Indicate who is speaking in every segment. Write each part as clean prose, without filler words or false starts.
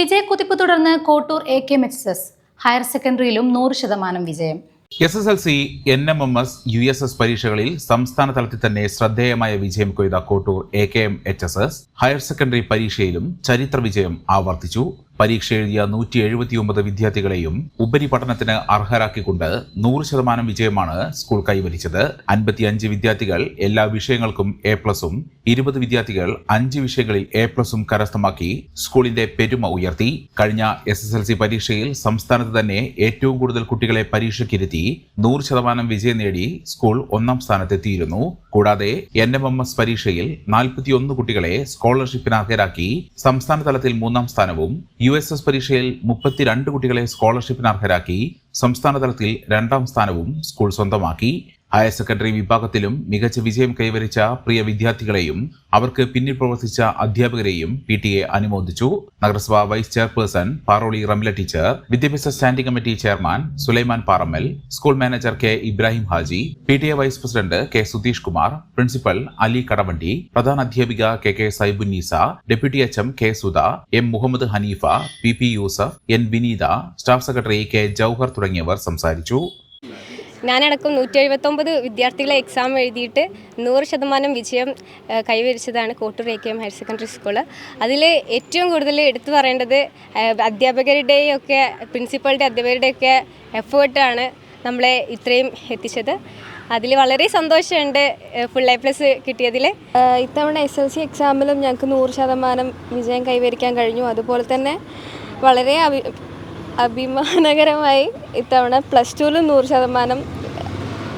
Speaker 1: വിജയക്കുതിപ്പ് തുടർന്ന് Kottoor AKMHS higher സെക്കൻഡറിയിലും 100% വിജയം.
Speaker 2: SSLC, NMMS, USS പരീക്ഷകളിൽ സംസ്ഥാന തലത്തിൽ തന്നെ ശ്രദ്ധേയമായ വിജയം കൊയ്ത കോട്ടൂർ AKMHS ഹയർ സെക്കൻഡറി പരീക്ഷയിലും ചരിത്ര വിജയം ആവർത്തിച്ചു. പരീക്ഷ എഴുതിയ 179 വിദ്യാർത്ഥികളെയും ഉപരിപഠനത്തിന് അർഹരാക്കിക്കൊണ്ട് 100% വിജയമാണ് സ്കൂൾ കൈവരിച്ചത്. 55 വിദ്യാർത്ഥികൾ എല്ലാ വിഷയങ്ങൾക്കും A+ഉം 20 വിദ്യാർത്ഥികൾ 5 വിഷയങ്ങളിൽ A+ഉം കരസ്ഥമാക്കി സ്കൂളിന്റെ പെരുമ ഉയർത്തി. കഴിഞ്ഞ SSLC പരീക്ഷയിൽ സംസ്ഥാനത്ത് തന്നെ ഏറ്റവും കൂടുതൽ കുട്ടികളെ പരീക്ഷയ്ക്കിരുത്തി 100% വിജയം നേടി സ്കൂൾ 1ാം സ്ഥാനത്തെത്തിയിരുന്നു. കൂടാതെ NMMS പരീക്ഷയിൽ 41 കുട്ടികളെ സ്കോളർഷിപ്പിന് അർഹരാക്കി സംസ്ഥാന തലത്തിൽ 3ാം സ്ഥാനവും USS പരീക്ഷയിൽ 32 കുട്ടികളെ സ്കോളർഷിപ്പിന് അർഹരാക്കി സംസ്ഥാന തലത്തിൽ 2ാം സ്ഥാനവും സ്കൂൾ സ്വന്തമാക്കി. ഹയർ സെക്കൻഡറി വിഭാഗത്തിലും മികച്ച വിജയം കൈവരിച്ച പ്രിയ വിദ്യാർത്ഥികളെയും അവർക്ക് പിന്നിൽ പ്രവർത്തിച്ച അധ്യാപകരെയും PTA അനുമോദിച്ചു. നഗരസഭ vice chairperson Paroli Ramla teacher, വിദ്യാഭ്യാസ standing committee chairman Sulaiman Parammal, school manager K. Ibrahim Haji, PTA vice president K. Sudheesh Kumar, principal Ali Kadavandi, പ്രധാന അധ്യാപിക KK Saibunneesa, deputy HM K. Sudha, M. Muhammad Hanifa, PP Yusuf, N. Vineetha, staff secretary K. Jouhar തുടങ്ങിയവർ സംസാരിച്ചു.
Speaker 3: ഞാനടക്കം 179 വിദ്യാർത്ഥികളെ എക്സാം എഴുതിയിട്ട് 100% വിജയം കൈവരിച്ചതാണ് Kottoor AKM higher secondary school. അതിൽ ഏറ്റവും കൂടുതൽ എടുത്തു പറയേണ്ടത് അധ്യാപകരുടെയൊക്കെ അധ്യാപകരുടെയൊക്കെ എഫേർട്ടാണ് നമ്മളെ ഇത്രയും എത്തിച്ചത്. അതിൽ വളരെ സന്തോഷമുണ്ട് ഫുൾ A+ കിട്ടിയതിൽ.
Speaker 4: ഇത്തവണ SSLC എക്സാമിലും ഞങ്ങൾക്ക് 100% വിജയം കൈവരിക്കാൻ കഴിഞ്ഞു. അതുപോലെ തന്നെ വളരെ അഭിമാനകരമായി ഇത്തവണ +2ലും 100%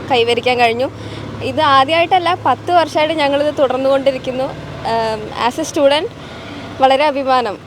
Speaker 4: കൈവരിക്കാൻ കഴിഞ്ഞു. ഇത് ആദ്യമായിട്ടല്ല, 10 വർഷമായിട്ട് ഞങ്ങളിത് തുടർന്നുകൊണ്ടിരിക്കുന്നു. ആസ് എ സ്റ്റുഡൻറ്റ് വളരെ അഭിമാനം.